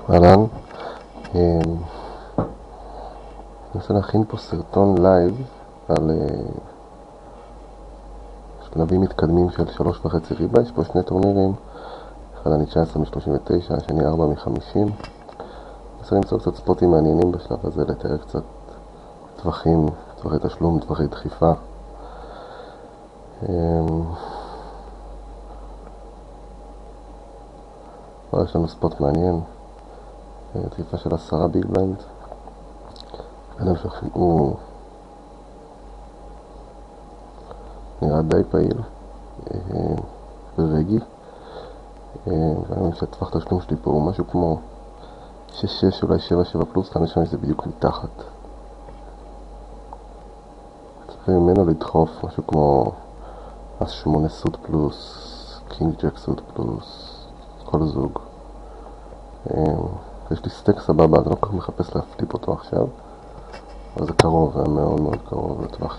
אהלן, אני רוצה להכין פה סרטון לייב על שלבים מתקדמים של 3.5 ריבה. יש פה שני טורנירים, אחד אני 19 מ-39, השני 4 מ-50. אני רוצה למצוא קצת ספוטים מעניינים בשלב הזה, לתאר קצת טווחים, טווחי תשלום, טווחי דחיפה. יש לנו ספוט מעניין, דחיפה של 10 ביג בליינד. אדם שהוא נראה די פעיל ורגי, ואני חושב שהטווח תשלום שלי פה הוא משהו כמו 6-6, אולי 7-7 פלוס, 5 זה בדיוק מתחת. צריך ממנו לדחוף משהו כמו אז 8 סוד פלוס, קינג ג'ק סוד פלוס, כל זוג. יש לי סטק סבבה, אז אני לא כל כך מחפש להפליפ אותו עכשיו, אבל זה קרוב, זה מאוד מאוד קרוב לטווח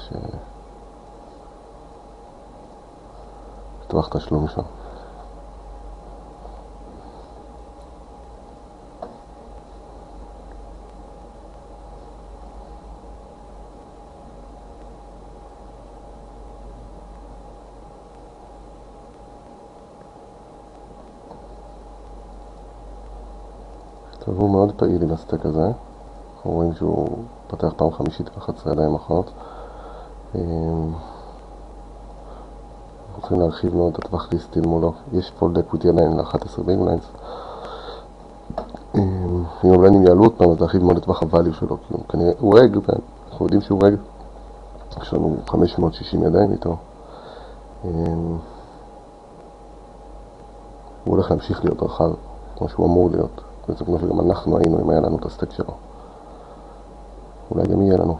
טווח תשלום שם. טוב, הוא מאוד פעיל עם הסטק הזה. אנחנו רואים שהוא פתח פעם חמישית ב-11 ידיים אחרות. אנחנו צריכים להרחיב מאוד את הטווח ליסטים מולו. יש פולד אקוויטי עדיין ל-11 ביג בליינדס. אם אולי הם יעלו עוד פעם, אז להרחיב מאוד את טווח הvalue שלו, כי כנראה הוא רגע, אנחנו יודעים שהוא רגע. יש לנו 560 ידיים איתו. הוא הולך להמשיך להיות רחב, כמו שהוא אמור להיות. זה כמו שגם אנחנו היינו אם היה לנו את הסטק שלו. אולי גם יהיה לנו.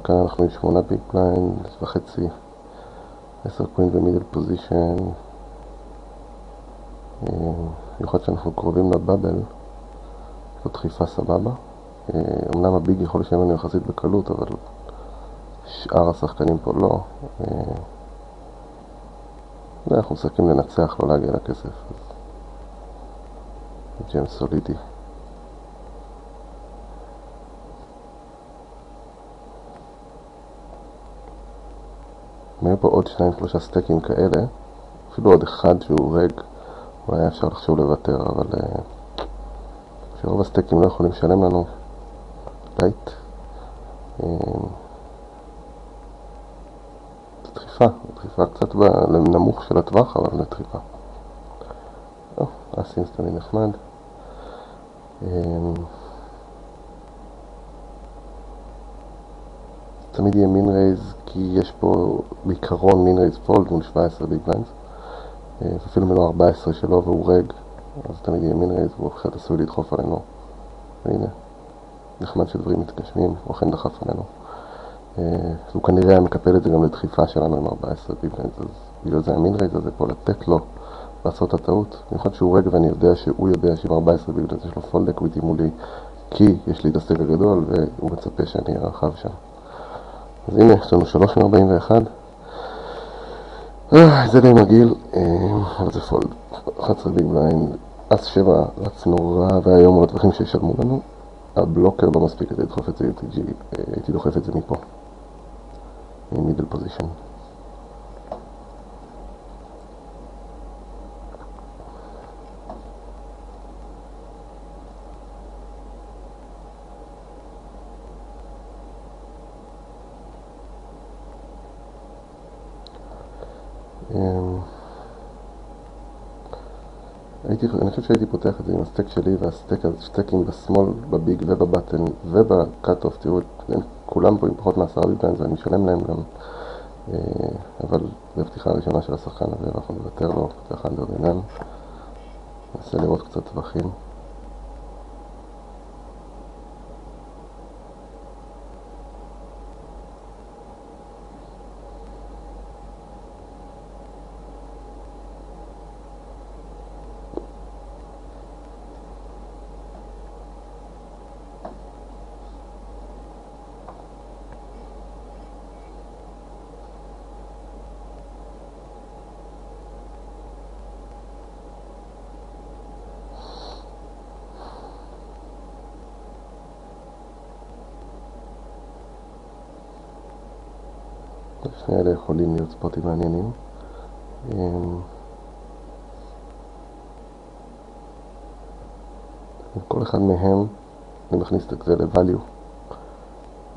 כאן אנחנו עם 8 ביג בליינד וחצי, 10 קווין במידל פוזישן. במיוחד שאנחנו קרובים לבאבל, זו דחיפה סבבה. אמנם הביג יכול לשלם לנו יחסית בקלות, אבל שאר השחקנים פה לא. אנחנו משחקים לנצח, לא להגיע לכסף. ג'יימס סולידי. מהיו פה עוד 2-3 סטקים כאלה, אפילו עוד אחד שהוא רגע, אולי היה אפשר לחשוב לוותר, אבל שרוב הסטקים לא יכולים לשלם לנו לייט. דחיפה קצת לנמוך של הטווח, אבל לדחיפה. אסינס תמיד נחמד. תמיד יהיה מין רייז, כי יש פה בעיקרון מין רייז פולד מול 17 ביג בליינדס, אפילו מלא 14 שלו והוא רג, אז תמיד יהיה מין רייז, והוא קצת עשוי לדחוף עלינו. והנה, נחמד שדברים מתגשמים, הוא אכן דחף עלינו. הוא כנראה היה מקפל את זה גם לדחיפה שלנו עם 14 ביג בליינדס, אז בגלל זה המין רייז הזה פה לתת לו לעשות את הטעות. במיוחד שהוא רגע ואני יודע שהוא יודע שעם 14 ביג בליינדס יש לו פולד אקוויטי מולי, כי יש לי את הסטק הגדול והוא מצפה שאני ארחב שם. אז הנה, יש לנו 3 מ-41. זה די מגעיל, אבל זה פולד. 11 ביג בליינד, אס 7 רץ נורא, והיום הוא הטווחים שישלמו לנו. הבלוקר לא מספיק כדי לדחוף את זה UTG, הייתי דוחף את זה מפה. מידל פוזישן. אני חושב שהייתי פותח את זה עם הסטק שלי והסטקים בשמאל, בביג ובבטן ובקאט אוף. תראו, כולם פה עם פחות מ10 ביג בליינדס, אני משלם להם גם, אבל זו הפתיחה הראשונה של השחקן הזה, ואנחנו נוותר לו, פתח אנדר דינם. ננסה לראות קצת טווחים. שני אלה יכולים להיות ספוטים מעניינים. כל אחד מהם אני מכניס את זה ל-value.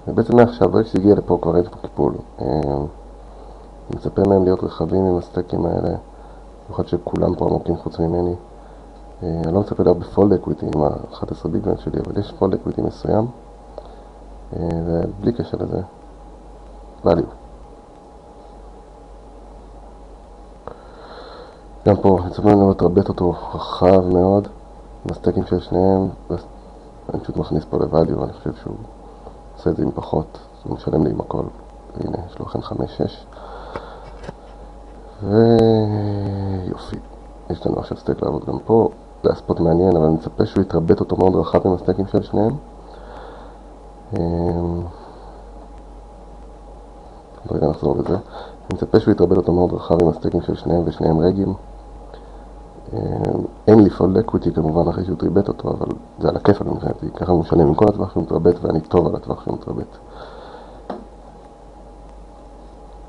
ובעצם מעכשיו, ברגע שהגיע לפה כבר יש פה קיפול. אני מצפה מהם להיות רחבים עם הסטקים האלה, במיוחד שכולם פה עמוקים חוץ ממני. אני לא מצפה להיות בפולד אקוויטי עם ה-11 ביג בלנד שלי, אבל יש פולד אקוויטי מסוים, ובלי קשר לזה, value. גם פה מצפה לנו לתרבט אותו רחב מאוד, עם הסטקים של שניהם, אני פשוט מכניס פה ל-value, ואני חושב שהוא עושה את זה עם פחות, הוא משלם לי עם הכל. הנה, יש לו לכן 5-6. ויופי. יש לנו עכשיו סטייק לעבוד גם פה. זה הספוט מעניין, אבל אני מצפה שהוא יתרבט אותו מאוד רחב עם הסטייקים של שניהם. רגע, נחזור לזה. אני מצפה שהוא יתרבט אותו מאוד רחב עם הסטייקים של שניהם ושניהם רגים. אין לי פולד אקוויטי כמובן אחרי שהוא תרבט אותו, אבל זה על הכיף מבחינתי. ככה הוא משלם עם כל הטווח שהוא מתרבט, ואני טוב על הטווח שהוא מתרבט.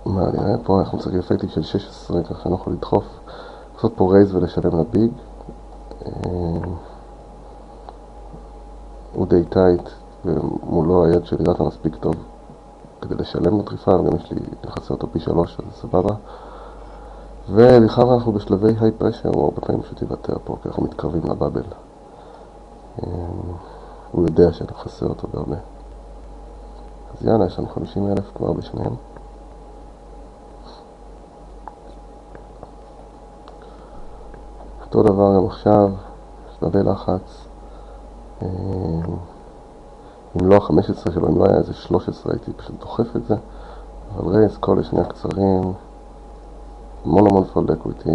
מה נראה פה? אנחנו צריכים אפקטיב של 16, כך שאני יכול לדחוף, לעשות פה רייז ולשלם לביג. הוא די טייט, ומולו היד שלי רק מספיק טוב כדי לשלם לדחיפה, וגם יש לי לחסר אותו פי 3, אז סבבה. ובכלל אנחנו בשלבי היי פרשר, הוא הרבה פעמים פשוט יוותר פה, כי אנחנו מתקרבים לבאבל. הוא יודע שאני חסר אותו בהרבה. אז יאללה, יש לנו 50,000 כבר בשניהם. אותו דבר גם עכשיו, שלבי לחץ. אם לא ה-15 שלו, אם לא היה איזה 13, הייתי פשוט דוחף את זה. אבל רייס, כל השני הקצרים, המון פולד אקוויטי.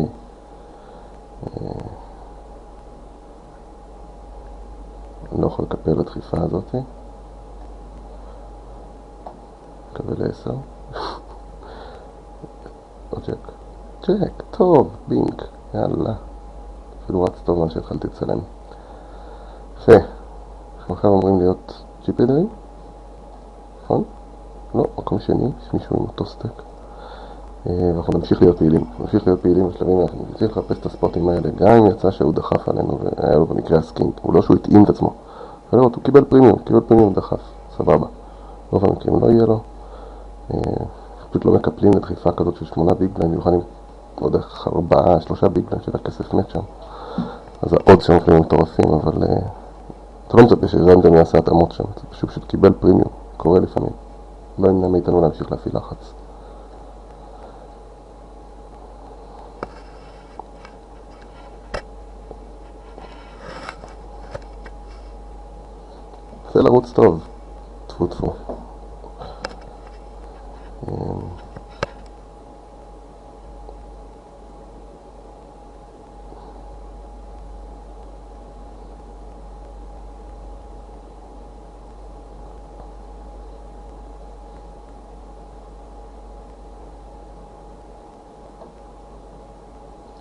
אני לא יכול לקפל לדחיפה הזאת. מקבל 10. או ג'ק. ג'ק, טוב, בינק, יאללה. אפילו רץ טוב מה שהתחלתי לצלם. יפה. אנחנו עכשיו אומרים להיות ג'יפידרים. נכון? לא, מקום שני, יש מישהו עם אותו סטק. ואנחנו נמשיך להיות פעילים. נמשיך להיות פעילים בשלבים, אנחנו נמשיך לחפש את הספוטים האלה. גם אם יצא שהוא דחף עלינו, והיה לו במקרה הסקינק. הוא לא שהוא התאים את עצמו. הוא קיבל פרימיום דחף. סבבה. רוב המקרים לא יהיה לו. פשוט לא מקפלים לדחיפה כזאת של 8 ביג בלנד, במיוחד עם עוד 4-3 ביג בלנד של הכסף מת שם. אז העוד שם יכולים מטורפים, אבל אתה לא מצפה שרנדם יעשה התאמות שם, אתה פשוט קיבל פרימיום, קורה לפעמים. לא ימנע מאיתנו להמשיך להפעיל לחץ. זה לרוץ טוב, טפו טפו.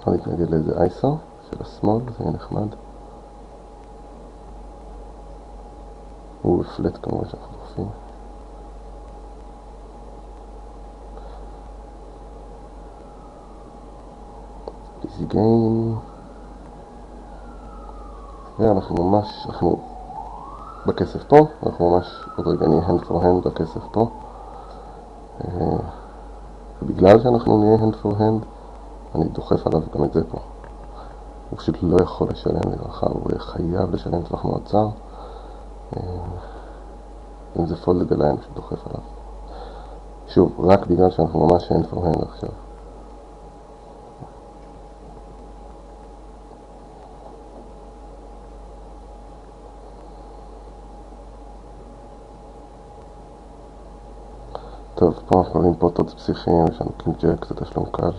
אני אתנגד לאיזה אייסר של השמאל, זה יהיה נחמד. הוא בפלט כמובן שאנחנו דוחפים. איזי גיין. ואנחנו ממש, אנחנו בכסף פה, אנחנו ממש עוד רגע נהיה hand for hand בכסף פה. ובגלל שאנחנו נהיה hand for hand, אני דוחף עליו גם את זה פה. הוא פשוט לא יכול לשלם לרחב, הוא חייב לשלם טווח מאוד צר. אם זה פולד אליי, אני פשוט דוחף עליו. שוב, רק בגלל שאנחנו ממש hand for hand עכשיו. טוב, פה אנחנו רואים פוטות פסיכיים, יש לנו קינג ג'ק, זה תשלום קל.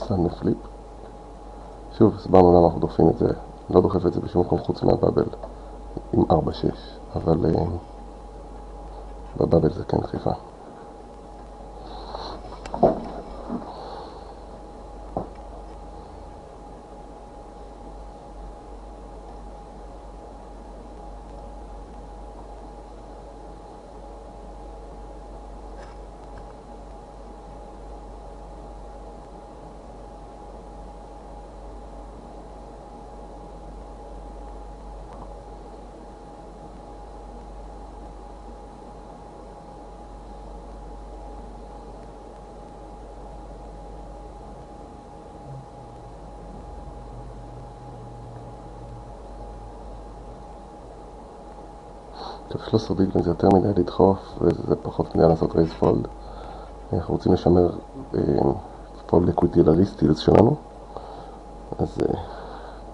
שמנו פליפ. שוב, הסברנו למה אנחנו דוחפים את זה. לא דוחף את זה בשום מקום חוץ מהבאבל עם 4-6, אבל בבאבל זה כן דחיפה. טוב, 13 ביג בליינד זה יותר מדי לדחוף, וזה פחות מדי לעשות רייז פולד. אנחנו רוצים לשמר פולד אקוויטילריסטי שלנו, אז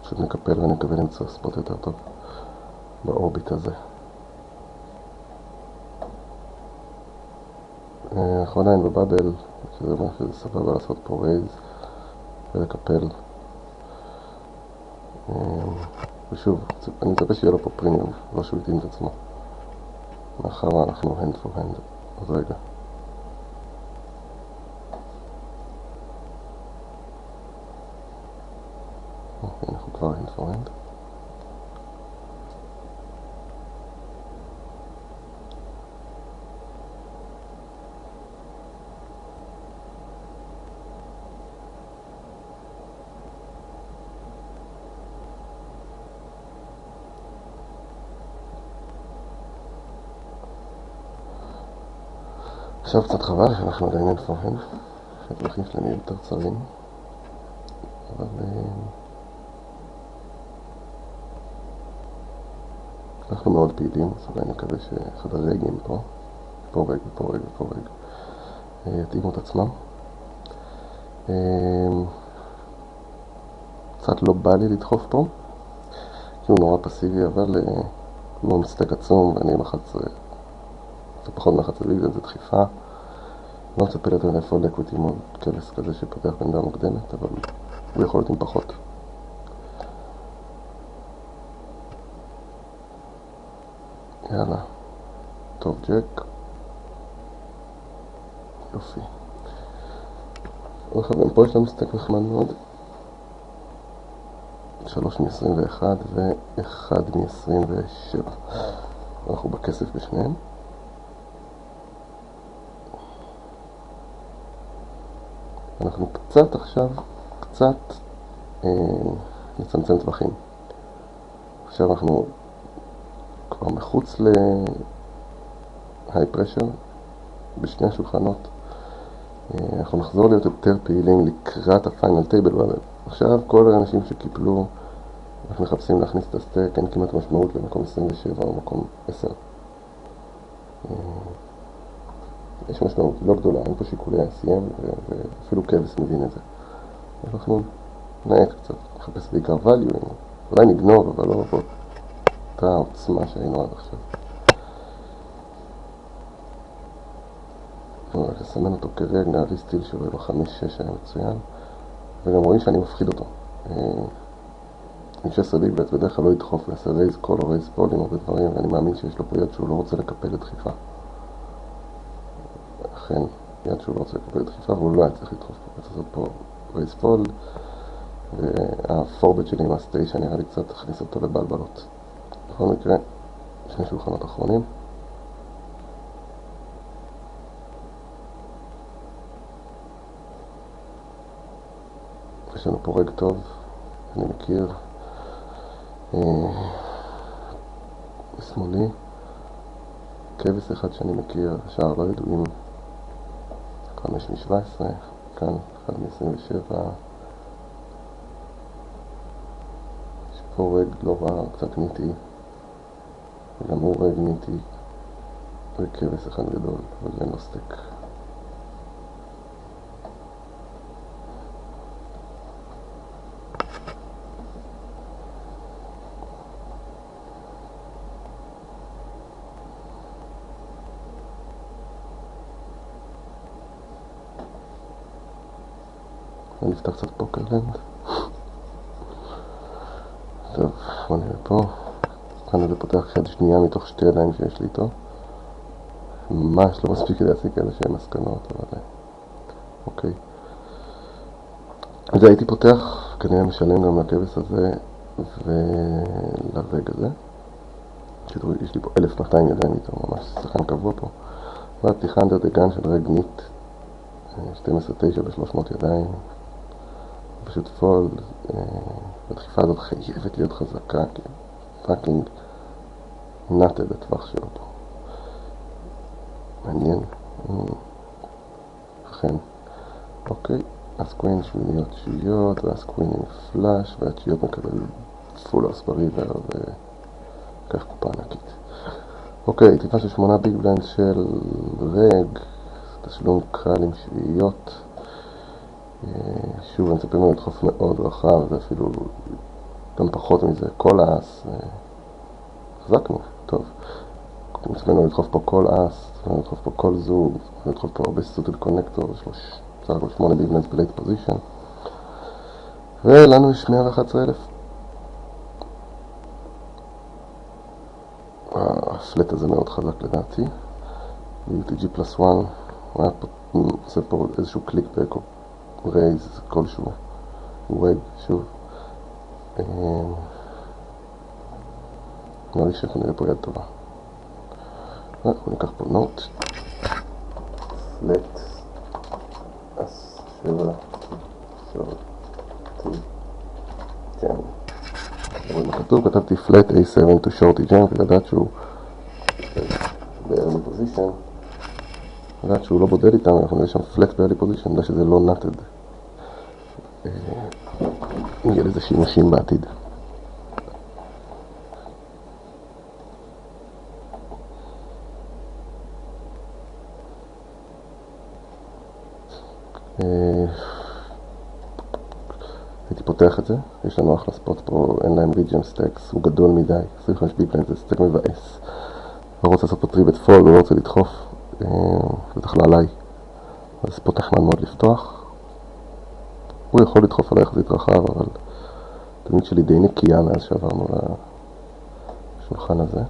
פשוט נקפל ונקווה למצוא ספוט יותר טוב באורביט הזה. אנחנו עדיין בבאבל, שזה אומר שזה סבבה לעשות פה רייז ולקפל. ושוב, אני מצפה שיהיה לו פה פרימיום, לא שהוא יתאים את עצמו. מאחר אנחנו hand for hand. אז רגע. אנחנו כבר hand for hand. עכשיו קצת חבל שאנחנו עדיין אין פורהנד, שהטווחים שלהם יהיו יותר צרים, אבל אנחנו מאוד פעילים, אז אולי נקווה שאחד הרגים פה רגע, יתאימו את עצמם. קצת לא בא לי לדחוף פה, כי הוא נורא פסיבי, אבל הוא מסתק עצום, ואני עם 11, זה פחות מ-11 ביג, זה דחיפה. לא מצפה יותר לפולד אקוויטי מאוד כבש כזה שפותח בעמדה מוקדמת, אבל הוא יכול להיות עם פחות. יאללה, טוב ג'ק, יופי. גם פה יש לנו סטק נחמד מאוד, 3 מ-21 ו-1 מ-27. אנחנו בכסף בשניהם. אנחנו קצת נצמצם טווחים. עכשיו אנחנו כבר מחוץ להיי פרשר בשני השולחנות. אנחנו נחזור להיות יותר פעילים לקראת הפיינל טייבל. עכשיו כל האנשים שקיפלו, אנחנו מחפשים להכניס את הסטק, אין כמעט משמעות למקום 27 או מקום 10. יש משמעות לא גדולה, אין פה שיקולי ICM ואפילו קבס מבין את זה. אנחנו נעט קצת, נחפש בעיקר value, אולי נגנוב, אבל לא באותה עוצמה שהיינו עד עכשיו. רק לסמן אותו כרגע, נעלי סטיל שרואה לו 5-6 היה מצוין, וגם רואים שאני מפחיד אותו. עם 16 ביג בדרך כלל לא ידחוף לעשה רייז קול או רייז פולים או בדברים, ואני מאמין שיש לו פה יד שהוא לא רוצה לקפל לדחיפה. אכן, יד שהוא לא רוצה לקבל דחיפה, והוא לא היה צריך לדחוף פה. צריך לעשות פה רייז פולד, והפורבט שלי עם הסטיישן נראה לי קצת תכניס אותו לבלבלות. בכל מקרה, שני שולחנות אחרונים. יש לנו פה רגע טוב, אני מכיר. משמאלי. כבש אחד שאני מכיר, השאר לא ידועים. 5 מ-17, כאן 1 מ-27. יש פה רד לא רע, קצת ניטי, וגם הוא רד ניטי, וכבש אחד גדול, אבל אין לו סטק. אני נפתח קצת פוקרלנד. טוב, בוא נראה פה. כאן זה פותח יד שנייה מתוך שתי ידיים שיש לי איתו. ממש לא מספיק כדי להסיק איזה שהן מסקנות, אבל אוקיי. אז הייתי פותח, כנראה משלם גם לכבש הזה ולרג הזה. שתראו, יש לי פה 1200 ידיים איתו, ממש שחקן קבוע פה. והפתיחה אנדר דגן של רג ניט, 12-9 ב-300 ידיים. פשוט פולד, הדחיפה הזאת חייבת להיות חזקה, כי פאקינג נטה בטווח שלו פה. מעניין. אכן. אוקיי, אז קווין שמיניות שיעיות, ואז קווין עם פלאש, והשיעיות מקבל פול אוס בריבר, וכך קופה ענקית. אוקיי, טיפה של 8 ביג בליינד של רג, תשלום קל עם שביעיות. שוב, אני מצפה ממנו לדחוף מאוד רחב, זה אפילו גם פחות מזה, כל האס, חזקנו, טוב. אני מצפה ממנו לדחוף פה כל אס, לדחוף פה כל זוג, לדחוף פה הרבה סוטל קונקטור, בסך הכל 8 ביג בליינד בלייט פוזישן. ולנו יש 111,000. הפלט הזה מאוד חזק לדעתי. UTG פלוס 1, הוא עושה פה איזשהו קליק בק או רייז כלשהו, ווב שוב. נראה לי שאנחנו נראה פה יד טובה. אנחנו ניקח פה נוט, פלט, אס, 7, 3, 2, ג'ם. רואים מה כתוב, כתבתי flat A7 to shorty jam, ולדעת שהוא ב-early position, לדעת שהוא לא בודד איתם, אנחנו נראה שם flat ב-early position, לדעת שזה לא nutted. נהיה לזה שימושים בעתיד. הייתי פותח את זה, יש לנו אחלה ספוט פה, אין להם ריג'ם סטקס, הוא גדול מדי, 25 ביפליין זה סטק מבאס. הוא רוצה לעשות פה טריבט פול, הוא לא רוצה לדחוף, בטח לא עליי. אז ספוט נחמד מאוד לפתוח. הוא יכול לדחוף עליי יחסית רחב, אבל תמיד שלי די נקייה מאז שעברנו לשולחן הזה.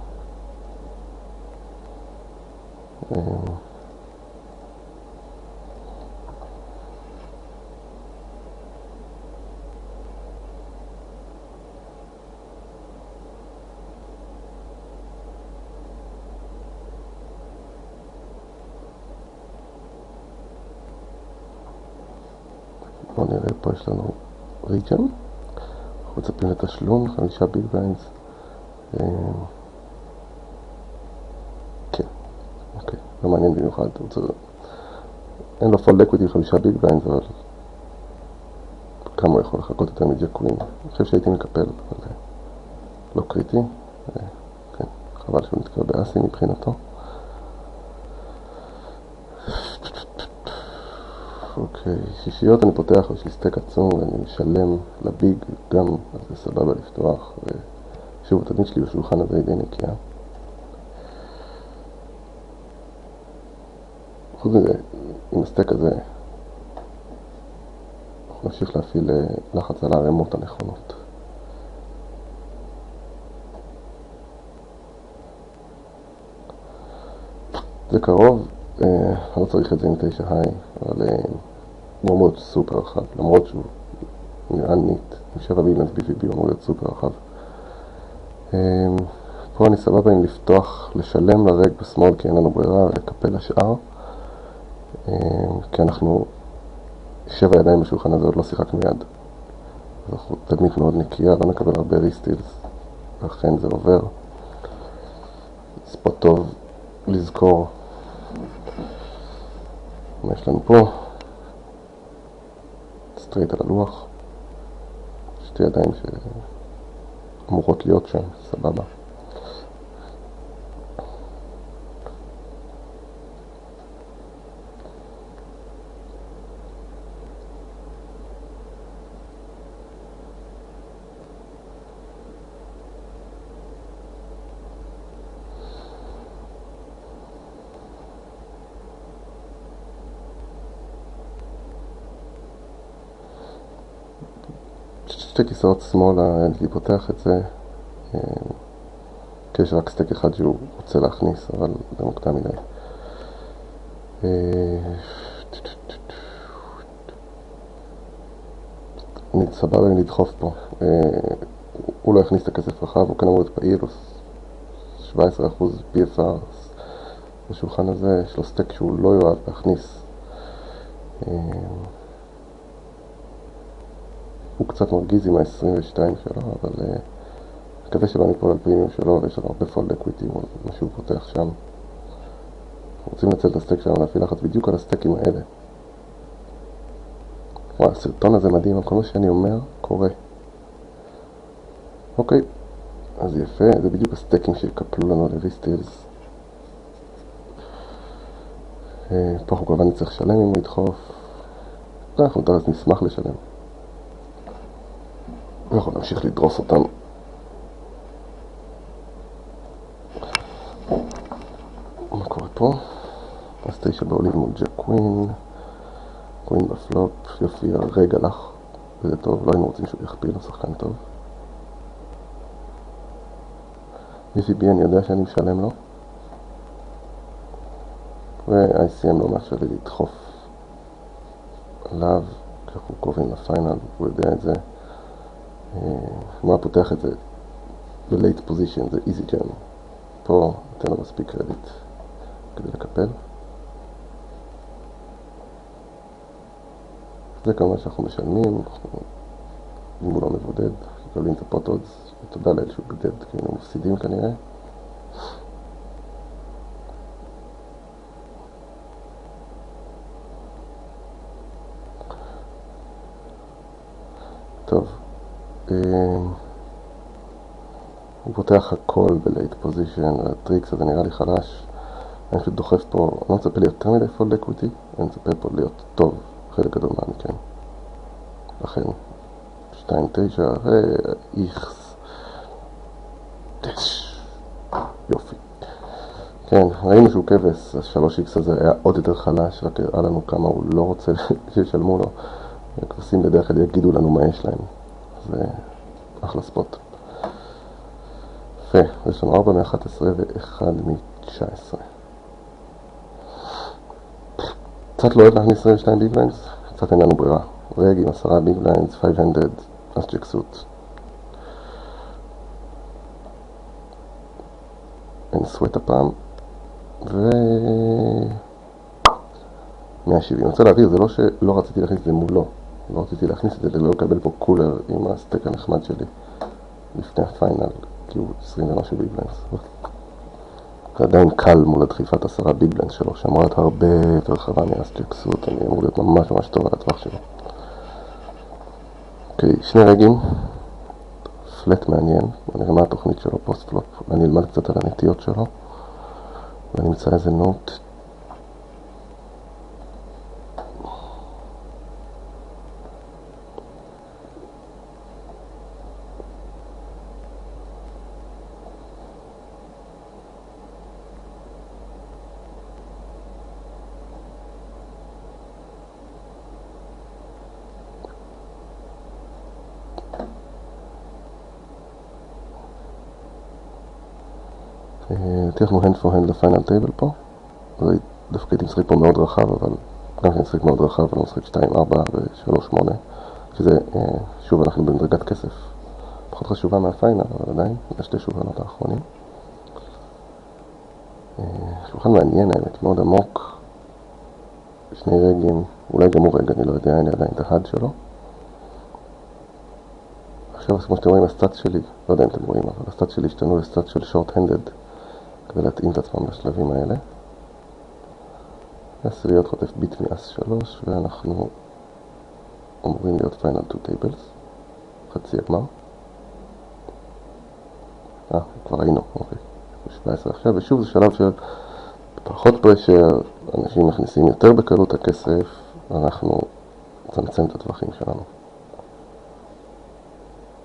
בואו נראה, פה יש לנו ריג'ן, אנחנו מצפים לתשלום, 5 ביג בליינדס. כן, אוקיי, לא מעניין במיוחד, אין לו פולד אקוויטי 5 ביג בליינדס, אבל כמה הוא יכול לחכות יותר מג'ק קווין. אני חושב שהייתי מקפל, אבל לא קריטי. כן, חבל שהוא נתקרא באסי מבחינתו. אוקיי, שישיות אני פותח, יש לי סטק עצום ואני משלם לביג גם, אז זה סבבה לפתוח. ושוב, התדמית שלי בשולחן הזה היא די נקייה. חוץ מזה, עם הסטק הזה, אנחנו נמשיך להפעיל לחץ על הרמות הנכונות. זה קרוב, אני לא צריך את זה עם 9 היי, אבל הוא אמור להיות סופר רחב, למרות שהוא נראה ניט, עם 7 בילנס BVB הוא אמור להיות סופר רחב. פה אני סבבה עם לפתוח, לשלם לרג בשמאל כי אין לנו ברירה, ולקפל לשאר, כי אנחנו 7 ידיים בשולחן הזה, עוד לא שיחקנו יד. אז אנחנו תדמית מאוד נקייה, לא נקבל הרבה ריסטילס, לכן זה עובר. ספוט טוב לזכור. מה יש לנו פה? סטרייט על הלוח. שתי ידיים שאמורות להיות שם, סבבה. שתי כיסאות שמאלה, אני פותח את זה, כי יש רק סטק אחד שהוא רוצה להכניס, אבל זה מוקדם מדי. אני סבבה אם לדחוף פה. הוא לא הכניס את הכסף רחב, הוא כאן אמור להיות פעיל, 17% PFR בשולחן הזה, יש לו סטק שהוא לא יאהב להכניס. הוא קצת מרגיז עם ה-22 שלו, אבל מקווה שבא מפה על פרימיום שלו, ויש לנו הרבה פולד אקוויטי, מה שהוא פותח שם. אנחנו רוצים לנצל את הסטק שלנו, להפעיל לחץ בדיוק על הסטקים האלה. וואו, הסרטון הזה מדהים, כל מה שאני אומר קורה. אוקיי, אז יפה, זה בדיוק הסטקים שיקפלו לנו לריסטילס. פה אנחנו כמובן נצטרך לשלם אם הוא ידחוף. אנחנו תרס נשמח לשלם. אנחנו נמשיך לדרוס אותם. מה קורה פה? אז 9 בעולים מול ג'ק קווין. קווין בפלופ. יופי, הרג הלך. וזה טוב, לא היינו רוצים שהוא יכפיל, הוא שחקן טוב. VCB אני יודע שאני משלם לו. ו-ICM לא מאפשר לי לדחוף עליו, כשאנחנו קרובים לפיינל, הוא יודע את זה. מה פותח את זה? ב-late position, זה easy jam. פה נתן לו מספיק קרדיט כדי לקפל. זה כמובן שאנחנו משלמים, אם הוא לא מבודד, קבלים את הפוטודס, ותודה לאל שהוא בידד, כי היינו מפסידים כנראה. טוב, הוא פותח הכל ב-late position, הטריקס הזה נראה לי חלש. אני פשוט דוחף פה, אני לא מצפה לי יותר מדי פולד אקוויטי, אני מצפה פה להיות טוב חלק גדול מהמקרים. לכן 2-9 ואיכס יופי. כן, ראינו שהוא כבש, ה-3X הזה היה עוד יותר חלש, רק הראה לנו כמה הוא לא רוצה שישלמו לו. הכבשים בדרך כלל יגידו לנו מה יש להם. זה אחלה ספוט. יפה, יש לנו 4 מ-11 ו-1 מ-19. קצת לא אוהב להכניס 22 ביג בליינדס, קצת אין לנו ברירה. רג עם 10 ביג בליינדס, 500, אז ג'ק סוט. אין סווט הפעם. ו... 170. אני רוצה להעביר, זה לא שלא רציתי להכניס את זה מולו. לא רציתי להכניס את זה, לא לקבל פה קולר עם הסטק הנחמד שלי לפני הפיינל, כי הוא 20 ומשהו ביג בליינדס. זה עדיין קל מול הדחיפת 10 ביג בליינדס שלו, שאמורה להיות הרבה יותר רחבה מאז ג'ק סוט, אני אמור להיות ממש ממש טוב על הטווח שלו. אוקיי, שני רגים, פלט מעניין, אני רואה מה התוכנית שלו פוסט פלופ, ואני אלמד קצת על הנטיות שלו, ואני אמצא איזה נוט. תכף hand for hand לפיינל טייבל פה. דווקא הייתי משחק פה מאוד רחב, אבל גם שאני משחק מאוד רחב, אבל אני משחק 2, 4 ו-3, 8, שזה, שוב, אנחנו במדרגת כסף פחות חשובה מהפיינל, אבל עדיין, זה שתי שולחנות האחרונים. שולחן מעניין האמת, מאוד עמוק, שני רגים, אולי גם הוא רגע, אני לא יודע, אני עדיין את ההד שלו. עכשיו, כמו שאתם רואים, הסטאט שלי, לא יודע אם אתם רואים, אבל הסטאט שלי השתנו לסטאט של short-handed, כדי להתאים את עצמם בשלבים האלה. עשיריות חוטף ביט מאס 3, ואנחנו אמורים להיות final two tables, חצי הגמר. כבר ראינו, אוקיי, 17 עכשיו, ושוב זה שלב של פחות פרשר, אנשים מכניסים יותר בקלות הכסף, ואנחנו נצמצם את הטווחים שלנו.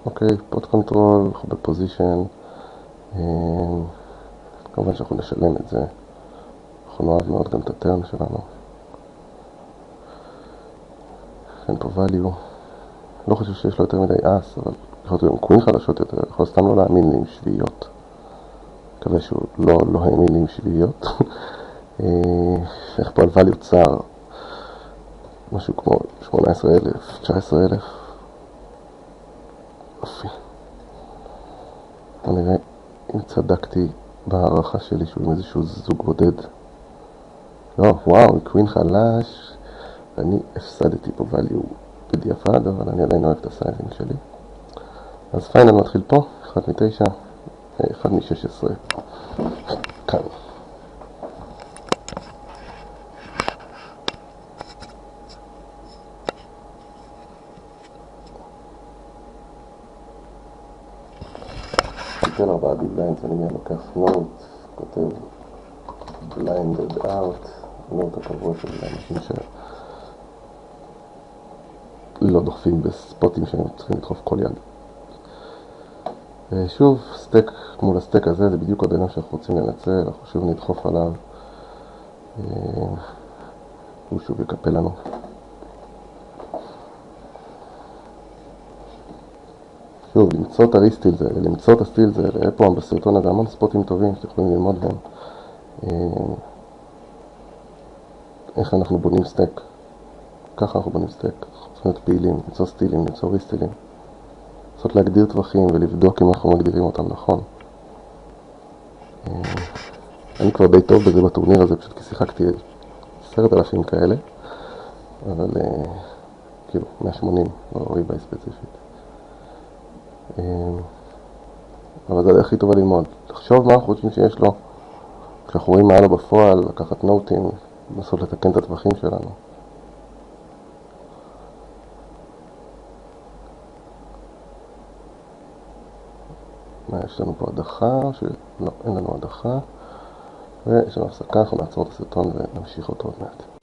אוקיי, פוט קונטרול, אנחנו בפוזישן, כמובן שאנחנו נשלם את זה, אנחנו נאהב מאוד גם את הטרן שלנו. אין פה value, לא חושב שיש לו יותר מדי אס, אבל יכול להיות גם קווין חדשות יותר, יכול סתם לא להאמין לי עם שביעיות. מקווה שהוא לא האמין לי עם שביעיות. איך פה על value צער, משהו כמו 18,000, 19,000. יופי. בוא נראה אם צדקתי בהערכה שלי שהוא עם איזשהו זוג בודד. לא, וואו, קווין חלש. ואני הפסדתי פה value בדיעבד, אבל אני עדיין אוהב את הסייזינג שלי. אז פיינל מתחיל פה, 1 מ-9, 1 מ-16. כאן. ניתן 4 ביג בליינדס, אני מיד לוקח נוט, כותב blinded out, התכונות הקבועות של אנשים שלא דוחפים בספוטים שהם צריכים לדחוף כל יד. שוב, סטייק מול הסטייק הזה זה בדיוק הדברים שאנחנו רוצים לנצל, אנחנו שוב נדחוף עליו, הוא שוב יקפל לנו. שוב, למצוא את הריסטיל זה, למצוא את הסטיל זה, ראה פה בסרטון הזה המון ספוטים טובים שאתם יכולים ללמוד בהם. איך אנחנו בונים סטייק. ככה אנחנו בונים סטייק. אנחנו צריכים להיות פעילים, למצוא סטילים, למצוא ריסטילים. לנסות להגדיר טווחים ולבדוק אם אנחנו מגדירים אותם נכון. אני כבר די טוב בזה בטורניר הזה, פשוט כי שיחקתי 10,000 כאלה, אבל כאילו 180, לא ריבאי ספציפית. אבל זה הדרך הכי טובה ללמוד. לחשוב מה אנחנו חושבים שיש לו, כשאנחנו רואים מה היה לו בפועל, לקחת נוטים, לנסות לתקן את הטווחים שלנו. יש לנו פה הדחה, לא, אין לנו הדחה, ויש לנו הפסקה, אנחנו נעצור את הסרטון ונמשיך אותו עוד מעט.